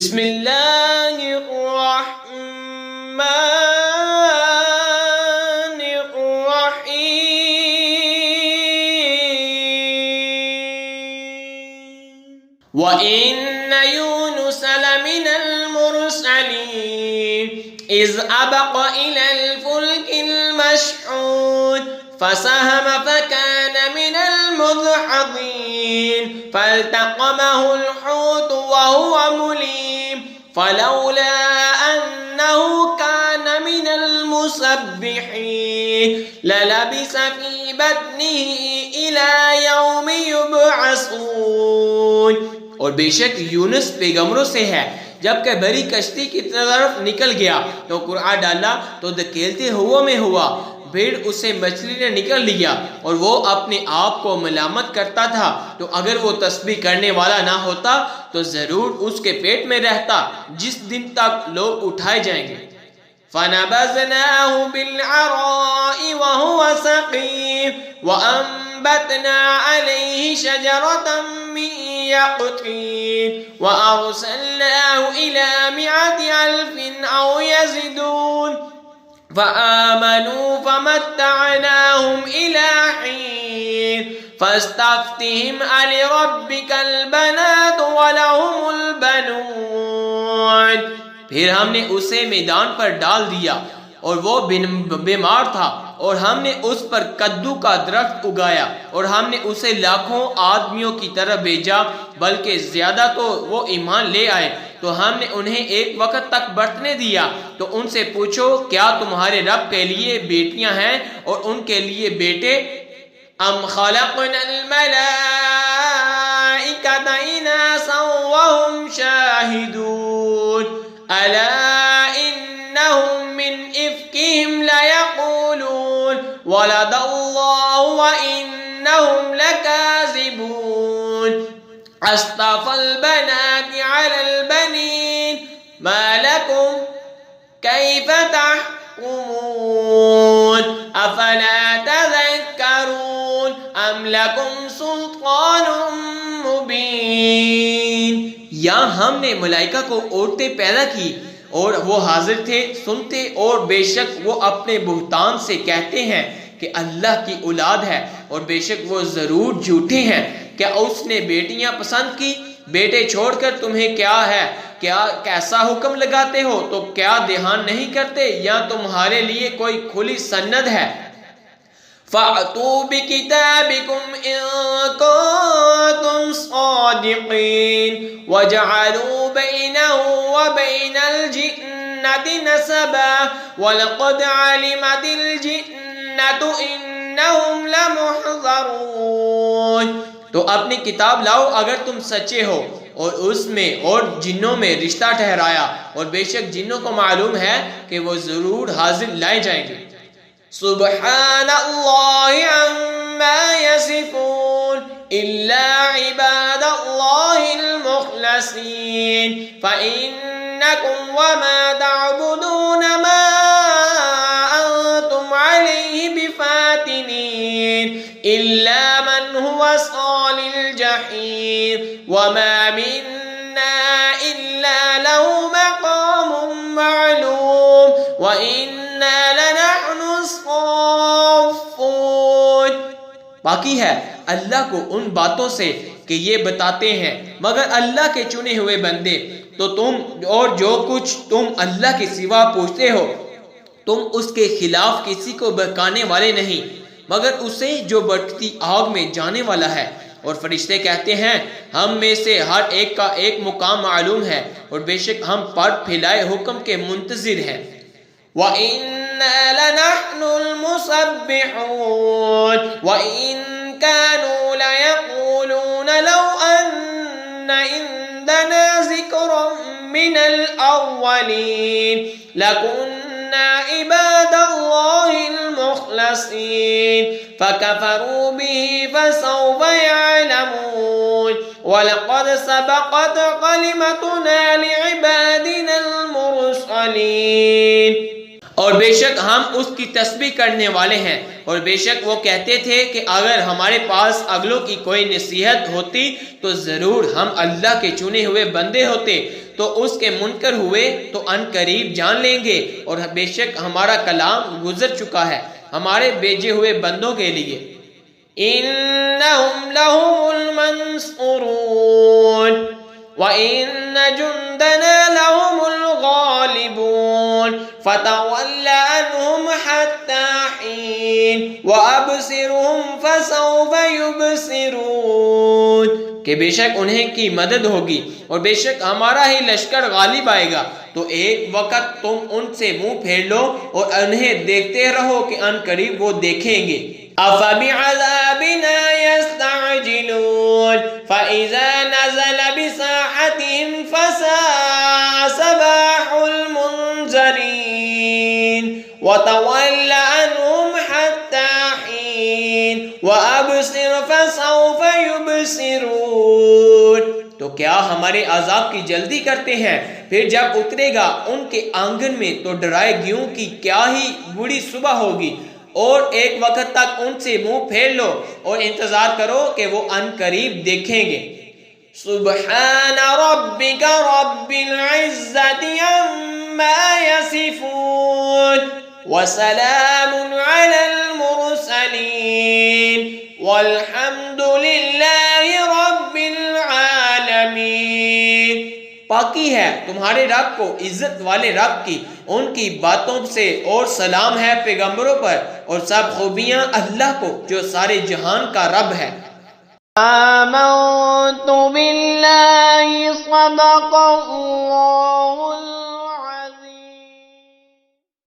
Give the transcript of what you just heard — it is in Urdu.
بسم اللہ الرحمن الرحیم وَإِنَّ يُونُسَ لَمِنَ الْمُرْسَلِينَ إِذْ أَبَقَ إِلَى الْفُلْكِ الْمَشْحُونِ فَسَهَمَ فَكَانَ مِنَ الْمُدْحَضِينَ فَالْتَقَمَهُ الْحُوتُ وَهُوَ مُلِيمٌ فَلَوْلَا أَنَّهُ كَانَ مِنَ الْمُسَبِّحِينَ لَلَبِثَ فِي بَطْنِهِ إِلَى يَوْمِ يُبْعَثُونَ۔ اور بے شک یونس پیغمبروں سے ہے، جبکہ بڑی کشتی کی طرف نکل گیا تو قرآن ڈالا تو دھکیلتے ہوا میں ہوا، پھر اسے مچھلی نے نکل لیا اور وہ اپنے آپ کو ملامت کرتا تھا، تو اگر وہ تسبیح کرنے والا نہ ہوتا تو ضرور اس کے پیٹ میں رہتا جس دن تک لوگ اٹھائے جائیں گے۔ فَنَبَذْنَاهُ بِالْعَرَاءِ وَهُوَ سَقِيمٌ وَأَنبَتْنَا عَلَيْهِ شَجَرَةً مِّن يَقْطِينٍ وَأَرْسَلْنَاهُ إِلَى 100,000 أَوْ يَزِيدُونَ فآمنوا فمتعناهم إلى حين فاستفتهم ألربك البنات ولهم البنون۔ پھر ہم نے اسے میدان پر ڈال دیا اور وہ بیمار تھا، اور ہم نے اس پر کدو کا درخت اگایا، اور ہم نے اسے لاکھوں آدمیوں کی طرف بھیجا، بلکہ زیادہ تو وہ ایمان لے آئے، تو ہم نے انہیں ایک وقت تک برتنے دیا۔ تو ان سے پوچھو کیا تمہارے رب کے لیے بیٹیاں ہیں اور ان کے لیے بیٹے؟ ام خلقنا الملائکۃ اناثا وهم شاہدون الا انہم من افکہم لیقولون ولد اللہ وانہم لکاذبون اصطفى البنات على البنين ما لكم كيف تحكمون أفلا تذكرون أم لكم سلطان مبين۔ یا ہم نے ملائکہ کو عورتیں پیدا کی اور وہ حاضر تھے سنتے، اور بے شک وہ اپنے بہتان سے کہتے ہیں کہ اللہ کی اولاد ہے، اور بے شک وہ ضرور جھوٹے ہیں۔ کیا اس نے بیٹیاں پسند کی؟ بیٹے چھوڑ کر تمہیں کیا ہے؟ کیا کیسا حکم لگاتے ہو تو کیا دھیان نہیں کرتے؟ یا تمہارے لیے کوئی کھلی سند ہے؟ فَأْتُوا بِكِتَابِكُمْ إِن كُنتُمْ صَادِقِينَ وَجَعَلُوا بَيْنَهُ وَبَيْنَ الْجِنَّةِ نَسَبًا وَلَقَدْ عَلِمَتِ الْجِنَّةُ إِنَّهُمْ لَمُحْضَرُونَ۔ تو اپنی کتاب لاؤ اگر تم سچے ہو، اور اس میں اور جنوں میں رشتہ ٹھہرایا، اور بے شک جنوں کو معلوم ہے کہ وہ ضرور حاضر لائے جائیں گے۔ سبحان اللہ عما یصفون الا عباد اللہ المخلصین فإنکم وما تعبدون ما انتم علیہ بفاتنین الا من هو صال الجحیم وما منا الا له مقام معلوم وإنا لنحن الصافون۔ باقی ہے اللہ کو ان باتوں سے کہ یہ بتاتے ہیں مگر اللہ کے چنے ہوئے بندے، تو تم اور جو کچھ تم اللہ کے سوا پوچھتے ہو تم اس کے خلاف کسی کو بہکانے والے نہیں مگر اسے جو بھٹکتی آگ میں جانے والا ہے۔ اور فرشتے کہتے ہیں ہم میں سے ہر ایک کا ایک مقام معلوم ہے، اور بے شک ہم پر پھیلائے حکم کے منتظر ہیں۔ وَإِنَّا لَنَحْنُ الْمُسَبِّحُونَ وَإِن كَانُوا لَيَقُولُونَ لَوْ أَنَّ عِندَنَا ذِكْرًا مِّنَ الْأَوَّلِينَ لَكُنَّا عِبَادَ اللَّهِ الْمُخْلَصِينَ فَكَفَرُوا بِهِ فَسَوْفَ يَعْلَمُونَ وَلَقَدْ سَبَقَتْ كَلِمَتُنَا لِعِبَادِنَا الْمُرْسَلِينَ۔ اور بے شک ہم اس کی تسبیح کرنے والے ہیں، اور بے شک وہ کہتے تھے کہ اگر ہمارے پاس اگلوں کی کوئی نصیحت ہوتی تو ضرور ہم اللہ کے چنے ہوئے بندے ہوتے، تو اس کے منکر ہوئے تو ان قریب جان لیں گے، اور بے شک ہمارا کلام گزر چکا ہے ہمارے بھیجے ہوئے بندوں کے لیے۔ إنهم لهم المنصورون وإن جندنا لهم الغالبون فتول عنهم حتى حين وأبصرهم فسوف يبصرون کہ بے شک انہیں کی مدد ہوگی اور بے شک ہمارا ہی لشکر غالب آئے گا، تو ایک وقت تم ان سے منہ پھیر لو اور انہیں دیکھتے رہو کہ ان قریب وہ دیکھیں گے۔ أَفَبِعَذَابِنَا يَسْتَعْجِلُونَ فَإِذَا نَزَلَ بِسَاحَتِهِمْ فَسَاءَ صَبَاحُ الْمُنذَرِينَ وَتَوَلَّ عَنْهُمْ حَتَّى حِينٍ وَأَبْصِرْ فَسَوْفَ يُبْصِرُونَ۔ تو کیا ہمارے عذاب کی جلدی کرتے ہیں؟ پھر جب اترے گا ان کے آنگن میں تو ڈرائے گیوں کی کیا ہی بری صبح ہوگی، اور ایک وقت تک ان سے منہ پھیر لو اور انتظار کرو کہ وہ ان قریب دیکھیں گے۔ سبحان ربک رب العزت عما یصفون وسلام علی المرسلین والحمد للہ رب العالمین۔ پاکی ہے تمہارے رب کو، عزت والے رب کی، ان کی باتوں سے، اور سلام ہے پیغمبروں پر، اور سب خوبیاں اللہ کو جو سارے جہان کا رب ہے۔ آمنت باللہ صدق اللہ